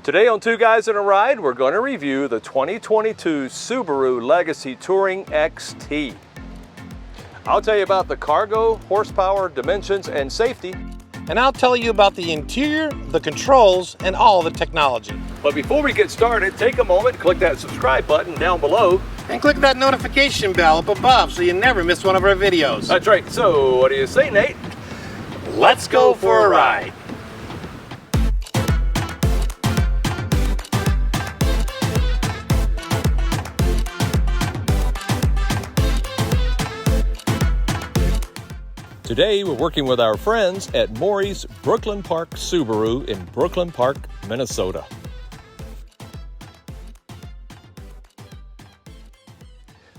Today on Two Guys in a Ride, we're going to review the 2022 Subaru Legacy Touring XT. I'll tell you about the cargo, horsepower, dimensions, and safety. And I'll tell you about the interior, the controls, and all the technology. But before we get started, take a moment, click that subscribe button down below. And click that notification bell up above so you never miss one of our videos. That's right. So what do you say, Nate? Let's go for a ride. Today, we're working with our friends at Maury's Brooklyn Park Subaru in Brooklyn Park, Minnesota.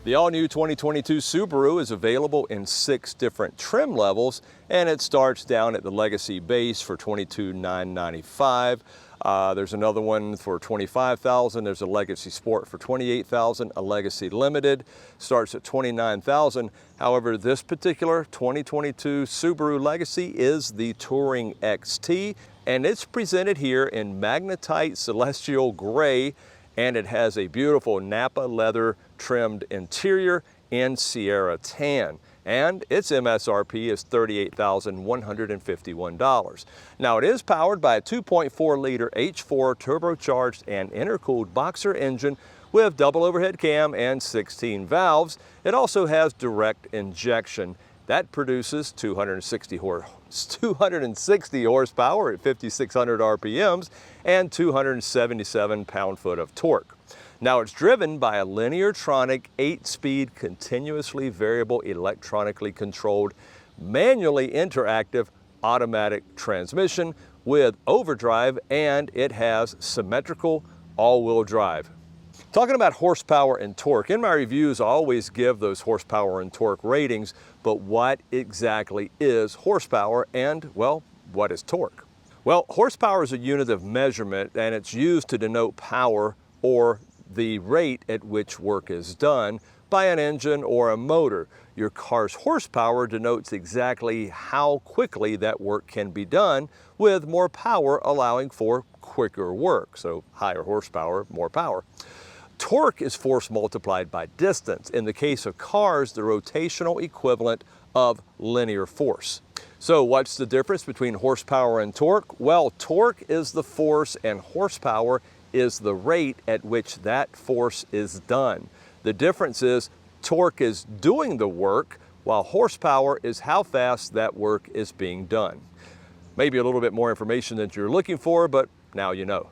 The all-new 2022 Subaru is available in 6 different trim levels, and it starts down at the Legacy base for $22,995. There's another one for $25,000. There's a Legacy Sport for $28,000. A Legacy Limited starts at $29,000. However, this particular 2022 Subaru Legacy is the Touring XT, and it's presented here in Magnetite Celestial Gray, and it has a beautiful Napa leather trimmed interior in Sierra Tan. And its MSRP is $38,151. Now it is powered by a 2.4 liter H4 turbocharged and intercooled boxer engine with double overhead cam and 16 valves. It also has direct injection. That produces 260 horsepower at 5,600 RPMs and 277 pound-foot of torque. Now it's driven by a Lineartronic 8-speed continuously variable electronically controlled manually interactive automatic transmission with overdrive, and it has symmetrical all-wheel drive. Talking about horsepower and torque, in my reviews I always give those horsepower and torque ratings, but what exactly is horsepower and, well, what is torque? Well, horsepower is a unit of measurement, and it's used to denote power or the rate at which work is done by an engine or a motor. Your car's horsepower denotes exactly how quickly that work can be done, with more power allowing for quicker work. So higher horsepower, more power. Torque is force multiplied by distance. In the case of cars, the rotational equivalent of linear force. So what's the difference between horsepower and torque? Well, torque is the force and horsepower is the rate at which that force is done. The difference is torque is doing the work, while horsepower is how fast that work is being done. Maybe a little bit more information than you're looking for, but now you know.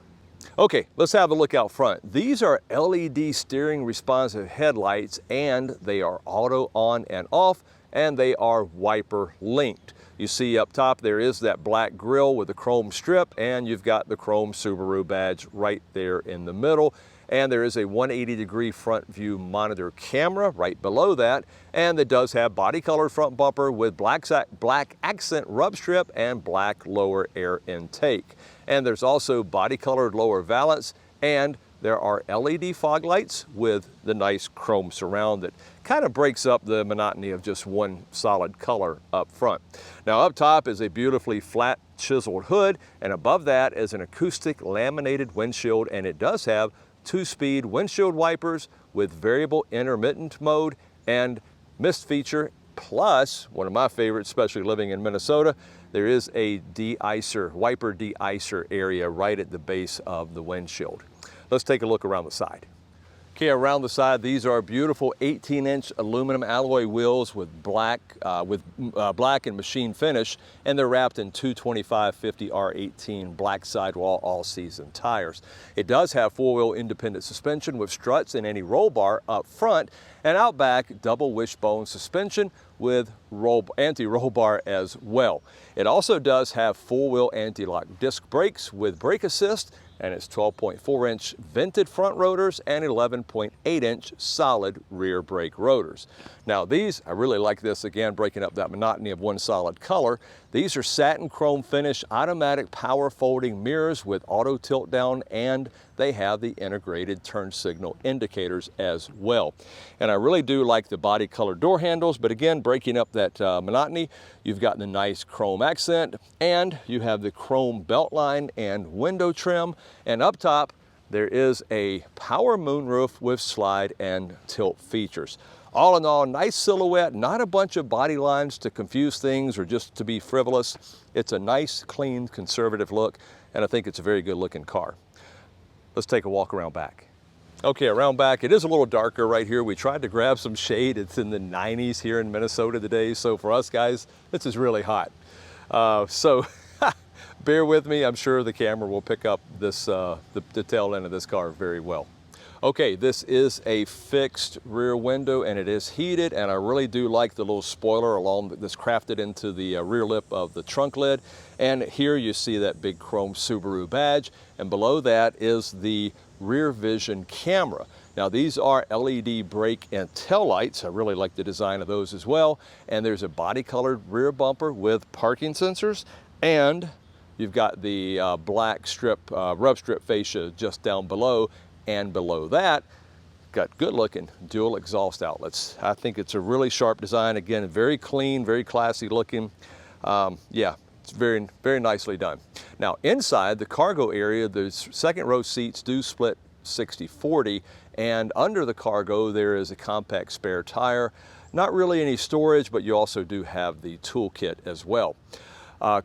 Okay, let's have a look out front. These are LED steering responsive headlights, and they are auto on and off, and they are wiper linked. You see up top there is that black grille with the chrome strip, and you've got the chrome Subaru badge right there in the middle. And there is a 180-degree front view monitor camera right below that, and it does have body colored front bumper with black accent rub strip and black lower air intake. And there's also body colored lower valance, and there are LED fog lights with the nice chrome surround that kind of breaks up the monotony of just one solid color up front. Now up top is a beautifully flat chiseled hood, and above that is an acoustic laminated windshield, and it does have 2-speed windshield wipers with variable intermittent mode and mist feature. Plus, one of my favorites, especially living in Minnesota, there is a de-icer, wiper de-icer area right at the base of the windshield. Let's take a look around the side. Okay, around the side, these are beautiful 18-inch aluminum alloy wheels with black and machine finish, and they're wrapped in 225/50 R18 black sidewall all-season tires. It does have 4-wheel independent suspension with struts and any roll bar up front, and out back double wishbone suspension with anti-roll bar as well. It also does have 4-wheel anti-lock disc brakes with brake assist, and it's 12.4-inch vented front rotors and 11.8-inch solid rear brake rotors. Now these, I really like this, again, breaking up that monotony of one solid color. These are satin chrome finish automatic power folding mirrors with auto tilt down, and they have the integrated turn signal indicators as well. And I really do like the body color door handles, but again, breaking up that monotony, you've got the nice chrome accent, and you have the chrome belt line and window trim, and up top there is a power moonroof with slide and tilt features. All in all, nice silhouette, not a bunch of body lines to confuse things or just to be frivolous. It's a nice, clean, conservative look, and I think it's a very good looking car. Let's take a walk around back. Okay, around back, it is a little darker right here. We tried to grab some shade. It's in the 90s here in Minnesota today, so for us guys, this is really hot. So bear with me. I'm sure the camera will pick up this the tail end of this car very well. Okay, this is a fixed rear window and it is heated, and I really do like the little spoiler along that's crafted into the rear lip of the trunk lid. And here you see that big chrome Subaru badge, and below that is the rear vision camera. Now these are LED brake and tail lights. I really like the design of those as well. And there's a body colored rear bumper with parking sensors, and you've got the black strip, rub strip fascia just down below. And below that, got good looking dual exhaust outlets. I think it's a really sharp design. Again, very clean, very classy looking. Yeah, it's very, very nicely done. Now inside the cargo area, the second row seats do split 60-40, and under the cargo there is a compact spare tire. Not really any storage, but you also do have the toolkit as well.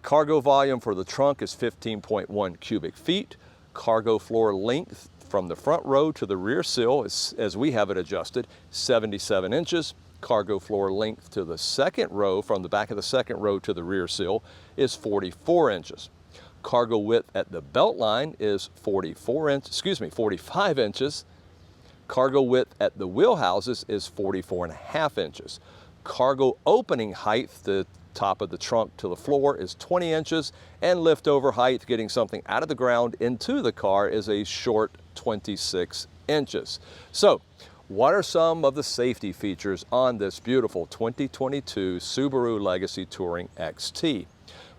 Cargo volume for the trunk is 15.1 cubic feet. Cargo floor length from the front row to the rear sill, as we have it adjusted, 77 inches. Cargo floor length to the second row, from the back of the second row to the rear sill, is 44 inches. Cargo width at the belt line is 45 inches. Cargo width at the wheel houses is 44.5 inches. Cargo opening height, the top of the trunk to the floor, is 20 inches, and liftover height, getting something out of the ground into the car, is a short 26 inches. So what are some of the safety features on this beautiful 2022 Subaru Legacy Touring XT?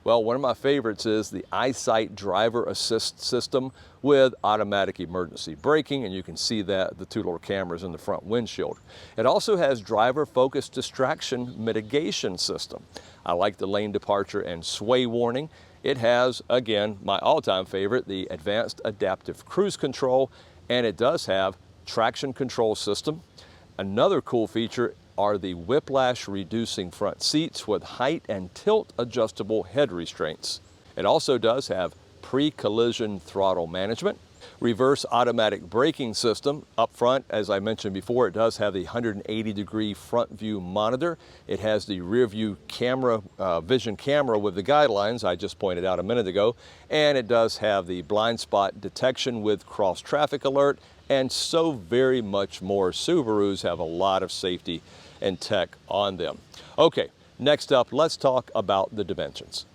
Well, one of my favorites is the EyeSight driver assist system with automatic emergency braking, and you can see that the two little cameras in the front windshield. It also has driver focus distraction mitigation system. I like the lane departure and sway warning. It has, again, my all-time favorite, the advanced adaptive cruise control, and it does have traction control system. Another cool feature are the whiplash reducing front seats with height and tilt adjustable head restraints. It also does have pre-collision throttle management, reverse automatic braking system. Up front, as I mentioned before, it does have the 180-degree front view monitor. It has the rear view camera, vision camera with the guidelines I just pointed out a minute ago, and it does have the blind spot detection with cross traffic alert, and so very much more. Subarus have a lot of safety and tech on them. Okay, next up, let's talk about the dimensions.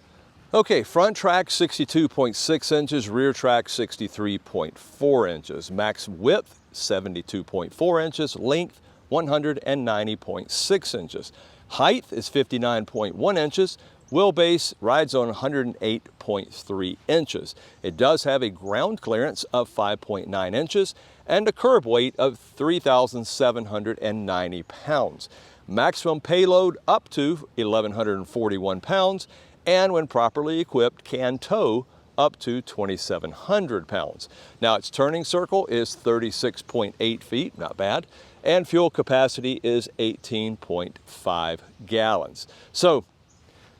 Okay, front track 62.6 inches, rear track 63.4 inches, max width 72.4 inches, length 190.6 inches. Height is 59.1 inches, wheelbase rides on 108.3 inches. It does have a ground clearance of 5.9 inches and a curb weight of 3,790 pounds. Maximum payload up to 1,141 pounds, and when properly equipped, can tow up to 2,700 pounds. Now its turning circle is 36.8 feet, not bad, and fuel capacity is 18.5 gallons. So,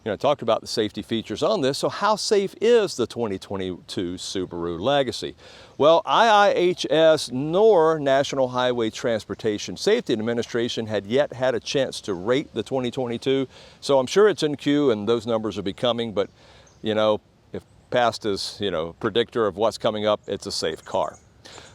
I talked about the safety features on this. So how safe is the 2022 Subaru Legacy? Well, IIHS nor National Highway Transportation Safety Administration had yet had a chance to rate the 2022. So I'm sure it's in queue and those numbers will be coming, but if past is, predictor of what's coming up, it's a safe car.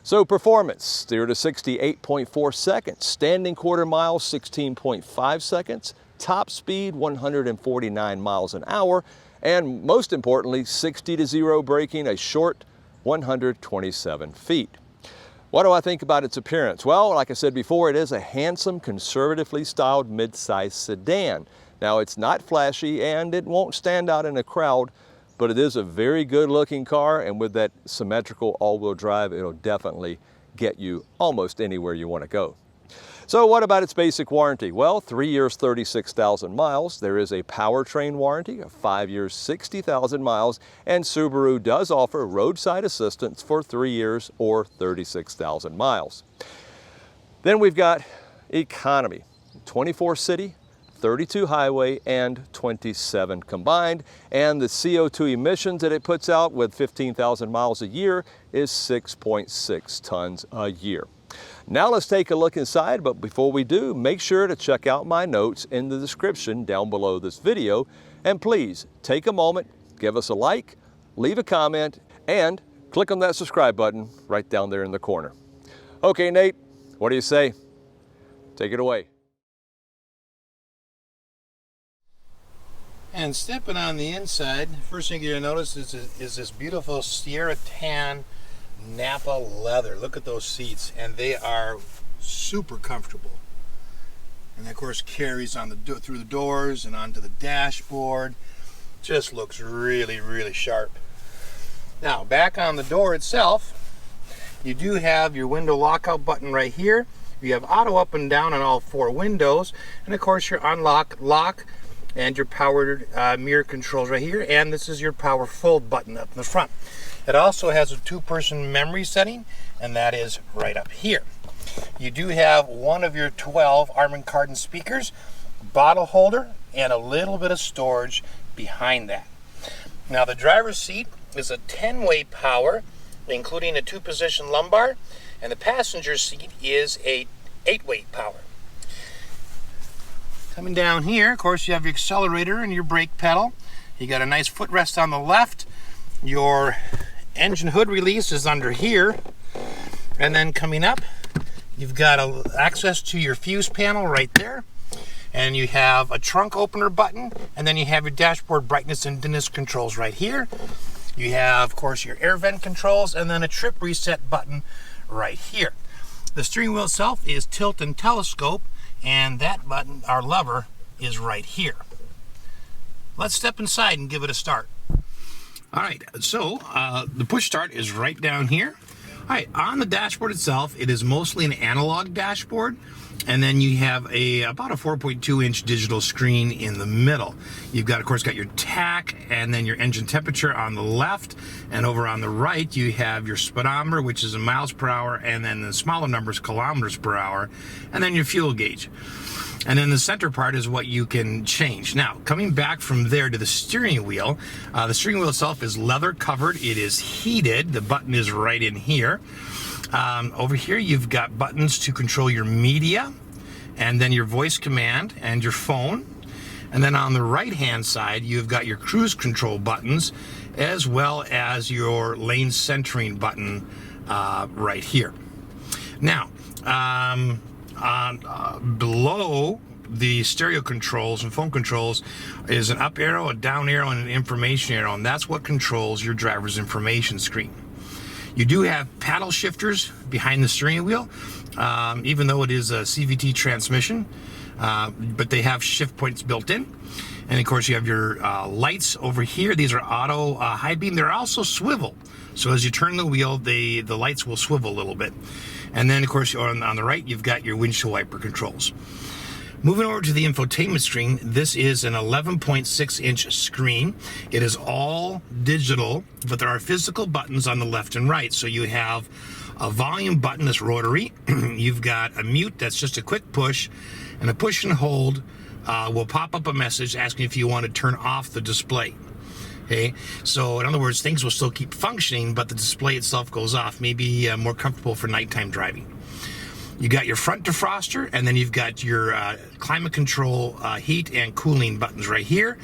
So performance, 0 to 60, 8.4 seconds. Standing quarter mile, 16.5 seconds. Top speed, 149 miles an hour. And most importantly, 60 to 0 braking, a short 127 feet. What do I think about its appearance? Well, like I said before, it is a handsome, conservatively styled mid-size sedan. Now, it's not flashy and it won't stand out in a crowd, but it is a very good looking car, and with that symmetrical all-wheel drive, it'll definitely get you almost anywhere you want to go. So what about its basic warranty? Well, 3 years, 36,000 miles. There is a powertrain warranty of 5 years, 60,000 miles, and Subaru does offer roadside assistance for 3 years or 36,000 miles. Then we've got economy, 24 city, 32 highway, and 27 combined, and the CO2 emissions that it puts out with 15,000 miles a year is 6.6 tons a year. Now let's take a look inside, but before we do, make sure to check out my notes in the description down below this video, and please take a moment, give us a like, leave a comment, and click on that subscribe button right down there in the corner. Okay, Nate, what do you say? Take it away. And stepping on the inside, first thing you're going to notice is this beautiful Sierra Tan Napa leather. Look at those seats, and they are super comfortable. And of course carries on through the doors and onto the dashboard. Just looks really, really sharp. Now back on the door itself, you do have your window lockout button right here. You have auto up and down on all 4 windows, and of course your unlock, lock, and your powered mirror controls right here, and this is your power fold button up in the front. It also has a 2-person memory setting, and that is right up here. You do have one of your 12 Harman Kardon speakers, bottle holder, and a little bit of storage behind that. Now the driver's seat is a 10-way power, including a 2-position lumbar, and the passenger seat is a 8-way power. Coming down here, of course, you have your accelerator and your brake pedal. You got a nice footrest on the left. Your engine hood release is under here. And then coming up, you've got access to your fuse panel right there. And you have a trunk opener button. And then you have your dashboard brightness and dimness controls right here. You have, of course, your air vent controls and then a trip reset button right here. The steering wheel itself is tilt and telescope, and that button, our lever, is right here. Let's step inside and give it a start. All right, so the push start is right down here. All right, on the dashboard itself, it is mostly an analog dashboard, and then you have about a 4.2-inch digital screen in the middle. You've got, of course, got your tach and then your engine temperature on the left, and over on the right you have your speedometer, which is in miles per hour, and then the smaller numbers, kilometers per hour, and then your fuel gauge. And then the center part is what you can change. Now, coming back from there to the steering wheel itself is leather covered. It is heated. The button is right in here. Over here, you've got buttons to control your media, and then your voice command and your phone. And then on the right-hand side, you've got your cruise control buttons, as well as your lane centering button right here. Now, below the stereo controls and phone controls is an up arrow, a down arrow, and an information arrow, and that's what controls your driver's information screen. You do have paddle shifters behind the steering wheel, even though it is a CVT transmission, but they have shift points built in. And of course you have your lights over here. These are auto high beam. They're also swivel. So as you turn the wheel, the lights will swivel a little bit. And then of course on the right, you've got your windshield wiper controls. Moving over to the infotainment screen, this is an 11.6-inch screen. It is all digital, but there are physical buttons on the left and right. So you have a volume button that's rotary. You've got a mute that's just a quick push, and a push and hold will pop up a message asking if you want to turn off the display. Okay, so in other words, things will still keep functioning, but the display itself goes off. Maybe more comfortable for nighttime driving. You got your front defroster, and then you've got your climate control heat and cooling buttons right here.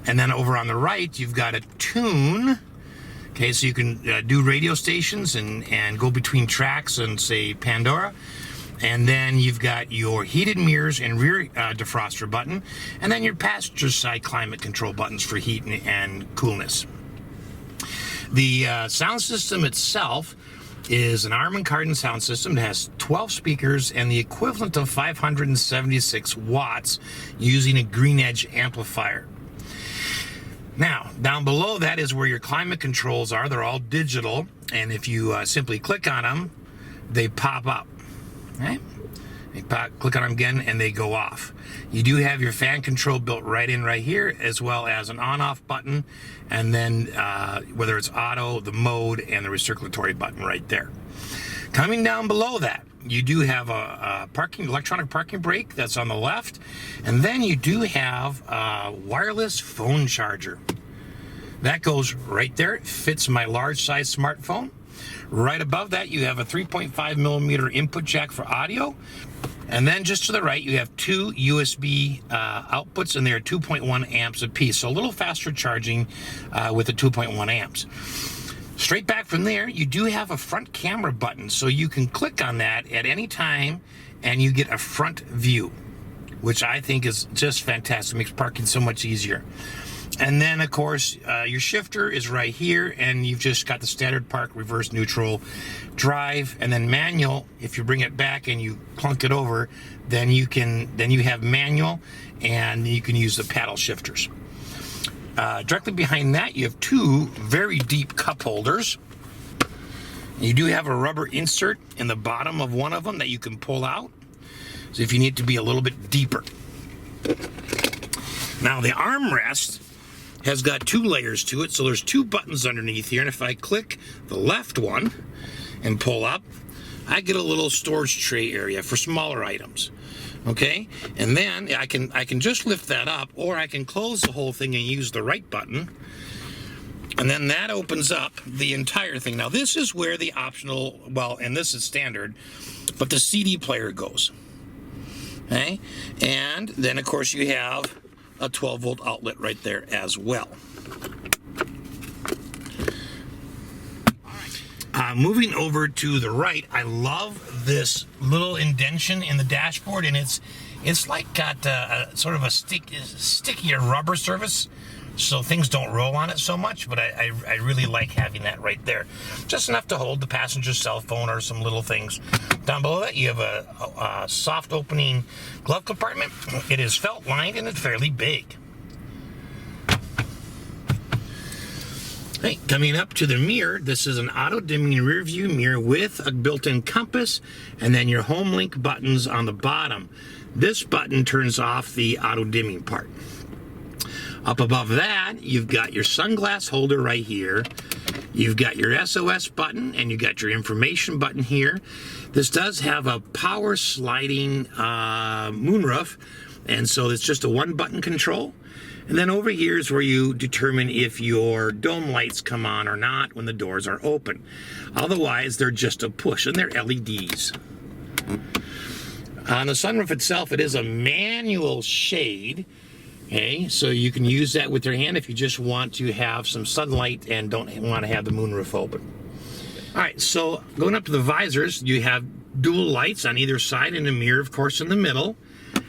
And then over on the right, you've got a tune. Okay, so you can do radio stations and go between tracks and say Pandora. And then you've got your heated mirrors and rear defroster button, and then your passenger side climate control buttons for heat and coolness. The sound system itself is an Harman Kardon sound system that has 12 speakers and the equivalent of 576 watts using a Green Edge amplifier. Now, down below that is where your climate controls are. They're all digital, and if you simply click on them, they pop up. Okay? You click on them again and they go off. You do have your fan control built right in right here, as well as an on-off button, and then whether it's auto, the mode, and the recirculatory button right there. Coming down below that, you do have a electronic parking brake that's on the left, and then you do have a wireless phone charger. That goes right there. It fits my large size smartphone. Right above that, you have a 3.5 millimeter input jack for audio. And then just to the right, you have two USB outputs, and they are 2.1 amps apiece. So a little faster charging with the 2.1 amps. Straight back from there, you do have a front camera button. So you can click on that at any time and you get a front view, which I think is just fantastic. It makes parking so much easier. And then, of course, your shifter is right here, and you've just got the standard park, reverse, neutral, drive, and then manual. If you bring it back and you clunk it over, then you have manual, and you can use the paddle shifters. Directly behind that, you have two very deep cup holders. You do have a rubber insert in the bottom of one of them that you can pull out, so if you need to be a little bit deeper. Now, the armrest has got two layers to it, so there's two buttons underneath here, and if I click the left one and pull up, I get a little storage tray area for smaller items. Okay, and then I can just lift that up, or I can close the whole thing and use the right button, and then that opens up the entire thing. Now this is where the optional, well, and this is standard, but the CD player goes. Okay, and then of course you have a 12-volt outlet right there as well. Moving over to the right, I love this little indentation in the dashboard, and it's like got a sort of a stickier rubber surface, so things don't roll on it so much, but I really like having that right there. Just enough to hold the passenger's cell phone or some little things. Down below that, you have a soft opening glove compartment. It is felt lined and it's fairly big. Hey, coming up to the mirror, this is an auto-dimming rear view mirror with a built-in compass, and then your home link buttons on the bottom. This button turns off the auto-dimming part. Up above that, you've got your sunglass holder right here. You've got your SOS button, and you've got your information button here. This does have a power sliding moonroof, and so it's just a one-button control. And then over here is where you determine if your dome lights come on or not when the doors are open. Otherwise, they're just a push, and they're LEDs. On the sunroof itself, it is a manual shade. Okay, so you can use that with your hand if you just want to have some sunlight and don't want to have the moonroof open. All right, so going up to the visors, you have dual lights on either side and a mirror, of course, in the middle.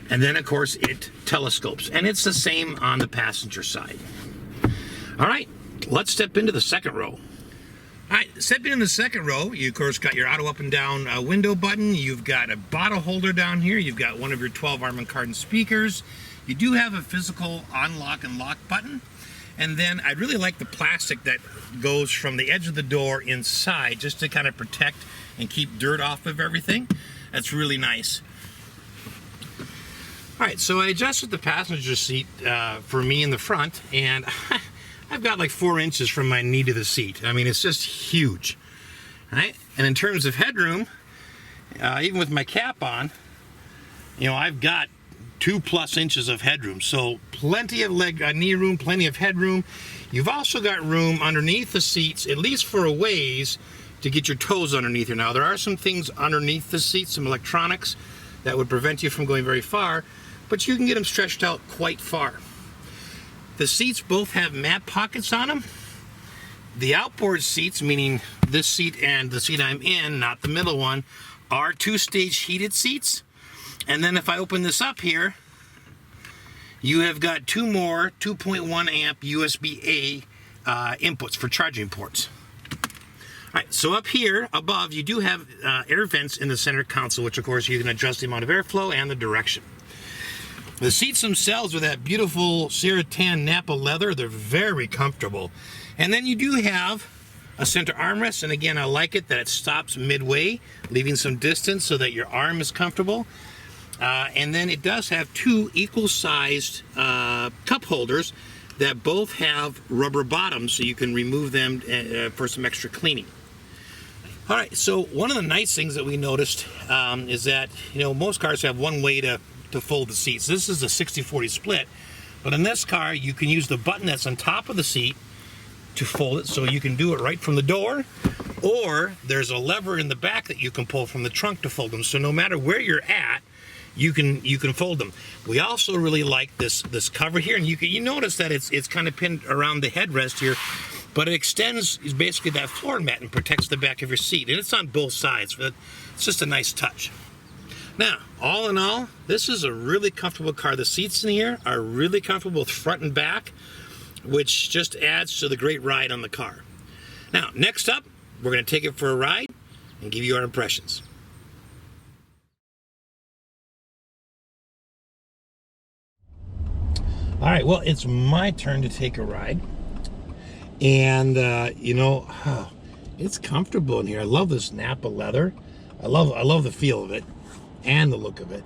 And then, of course, it telescopes. And it's the same on the passenger side. All right, let's step into the second row. All right, stepping in the second row, you, of course, got your auto up and down window button. You've got a bottle holder down here. You've got one of your 12 Harman Kardon speakers. You do have a physical unlock and lock button. And then I really like the plastic that goes from the edge of the door inside just to kind of protect and keep dirt off of everything. That's really nice. All right, so I adjusted the passenger seat for me in the front, and I've got like 4 inches from my knee to the seat. I mean, it's just huge. All right, and in terms of headroom, even with my cap on, you know, I've got 2+ inches of headroom. So plenty of knee room, plenty of headroom. You've also got room underneath the seats, at least for a ways, to get your toes underneath here. Now, there are some things underneath the seats, some electronics, that would prevent you from going very far, but you can get them stretched out quite far. The seats both have mat pockets on them. The outboard seats, meaning this seat and the seat I'm in, not the middle one, are 2-stage heated seats. And then if I open this up here, you have got 2 more 2.1 amp USB-A inputs for charging ports. All right, so up here above, you do have air vents in the center console, which of course you can adjust the amount of airflow and the direction. The seats themselves with that beautiful Sierra Tan Napa leather, they're very comfortable. And then you do have a center armrest, and again, I like it that it stops midway, leaving some distance so that your arm is comfortable. And then it does have two equal-sized cup holders that both have rubber bottoms, so you can remove them for some extra cleaning. All right, so one of the nice things that we noticed is that, you know, most cars have one way to fold the seats. This is a 60-40 split, but in this car, you can use the button that's on top of the seat to fold it, so you can do it right from the door, or there's a lever in the back that you can pull from the trunk to fold them. So no matter where you're at, you can fold them. We also really like this cover here, and you notice that it's kind of pinned around the headrest here, but it extends basically that floor mat and protects the back of your seat, and it's on both sides, but it's just a nice touch. Now, all in all, this is a really comfortable car. The seats in here are really comfortable both front and back, which just adds to the great ride on the car. Now, next up, we're going to take it for a ride and give you our impressions. All right, well, it's my turn to take a ride. And, you know, it's comfortable in here. I love this Napa leather. I love the feel of it and the look of it.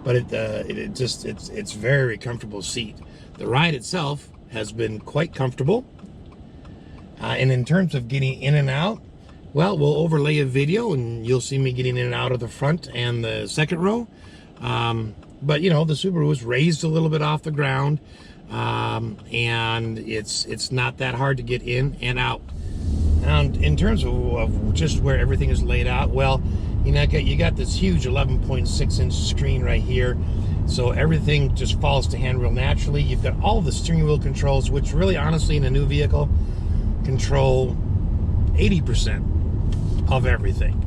But it's very comfortable seat. The ride itself has been quite comfortable. And in terms of getting in and out, well, we'll overlay a video and you'll see me getting in and out of the front and the second row. But, you know, the Subaru is raised a little bit off the ground, and it's not that hard to get in and out. Now, in terms of just where everything is laid out, well, you know, you got this huge 11.6-inch screen right here, so everything just falls to hand real naturally. You've got all the steering wheel controls, which really, honestly, in a new vehicle, control 80% of everything.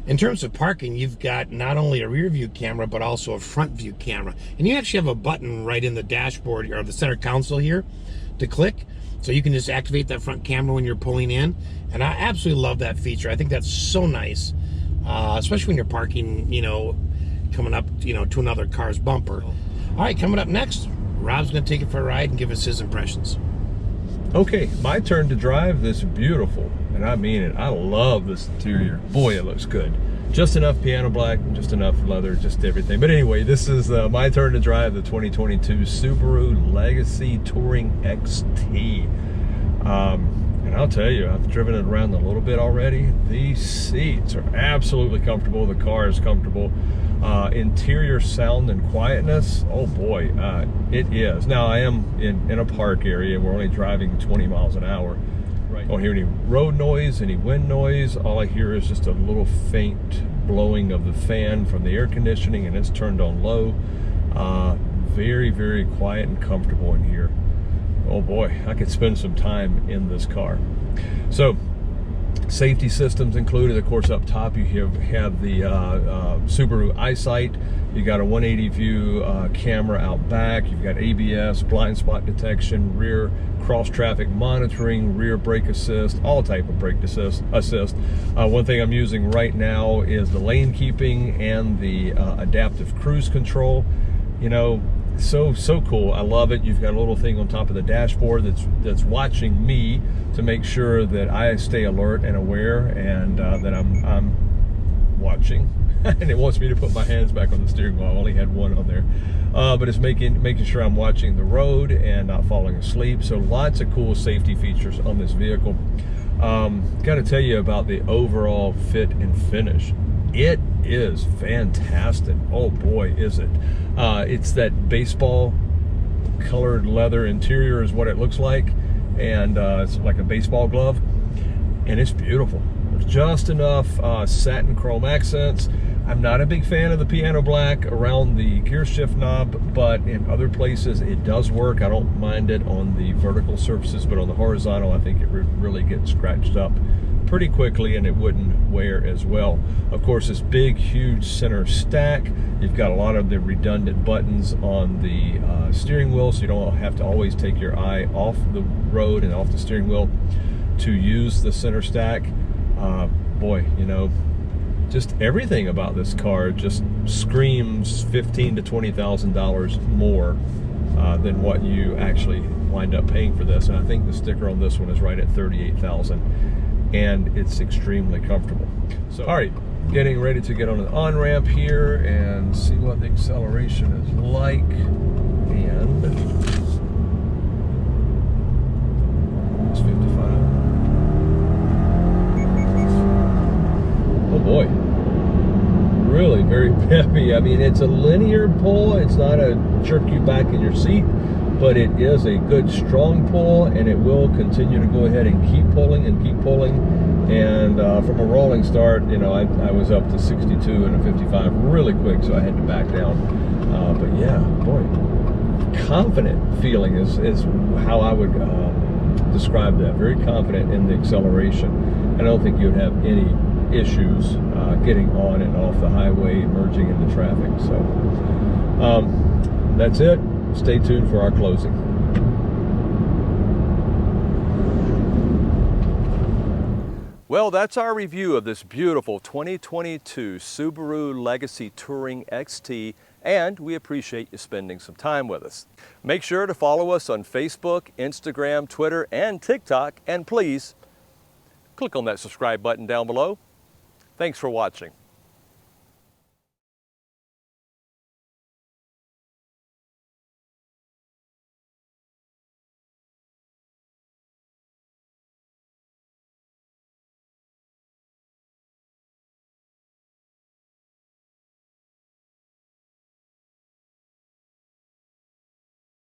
In terms of parking, you've got not only a rear view camera, but also a front view camera. And you actually have a button right in the dashboard or the center console here to click. So you can just activate that front camera when you're pulling in. And I absolutely love that feature. I think that's so nice, especially when you're parking, you know, coming up, you know, to another car's bumper. All right, coming up next, Rob's going to take it for a ride and give us his impressions. Okay, my turn to drive this beautiful, and I mean it, I love this interior. Boy, it looks good. Just enough piano black, just enough leather, just everything. But anyway, this is my turn to drive the 2022 Subaru Legacy Touring XT. And I'll tell you, I've driven it around a little bit already. These seats are absolutely comfortable. The car is comfortable. Interior sound and quietness, oh boy, it is. Now I am in a park area. We're only driving 20 miles an hour. Right. Don't hear any road noise, any wind noise. All I hear is just a little faint blowing of the fan from the air conditioning, and it's turned on low. Very, very quiet and comfortable in here. Oh boy, I could spend some time in this car. So, safety systems included. Of course, up top you have the Subaru EyeSight. You got a 180 view camera out back. You've got ABS, blind spot detection, rear cross traffic monitoring, rear brake assist, all type of brake assist. One thing I'm using right now is the lane keeping and the adaptive cruise control. You know, so cool. I love it. You've got a little thing on top of the dashboard that's watching me to make sure that I stay alert and aware, and that I'm watching. And it wants me to put my hands back on the steering wheel. I only had one on there, but it's making sure I'm watching the road and not falling asleep. So lots of cool safety features on this vehicle. Got to tell you about the overall fit and finish. It is fantastic. Oh boy, is it. It's that baseball colored leather interior is what it looks like, and it's like a baseball glove, and it's beautiful. There's just enough satin chrome accents. I'm not a big fan of the piano black around the gear shift knob, but in other places it does work. I don't mind it on the vertical surfaces, but on the horizontal I think it really gets scratched up pretty quickly, and it wouldn't wear as well. Of course, this big huge center stack, you've got a lot of the redundant buttons on the steering wheel, so you don't have to always take your eye off the road and off the steering wheel to use the center stack. Boy, you know, just everything about this car just screams $15,000 to $20,000 more than what you actually wind up paying for this. And I think the sticker on this one is right at $38,000. And it's extremely comfortable. So, all right, Getting ready to get on an on-ramp here and see what the acceleration is like. And it's 55. Oh boy. Really very peppy. I mean, it's a linear pull. It's not a jerk you back in your seat, but it is a good strong pull, and it will continue to go ahead and keep pulling and keep pulling. And from a rolling start, you know, I was up to 62 and a 55 really quick, so I had to back down. But yeah, boy, confident feeling is how I would describe that. Very confident in the acceleration. I don't think you'd have any issues getting on and off the highway, merging into traffic. So that's it. Stay tuned for our closing. Well, that's our review of this beautiful 2022 Subaru Legacy Touring XT, and we appreciate you spending some time with us. Make sure to follow us on Facebook, Instagram, Twitter, and TikTok, and please click on that subscribe button down below. Thanks for watching.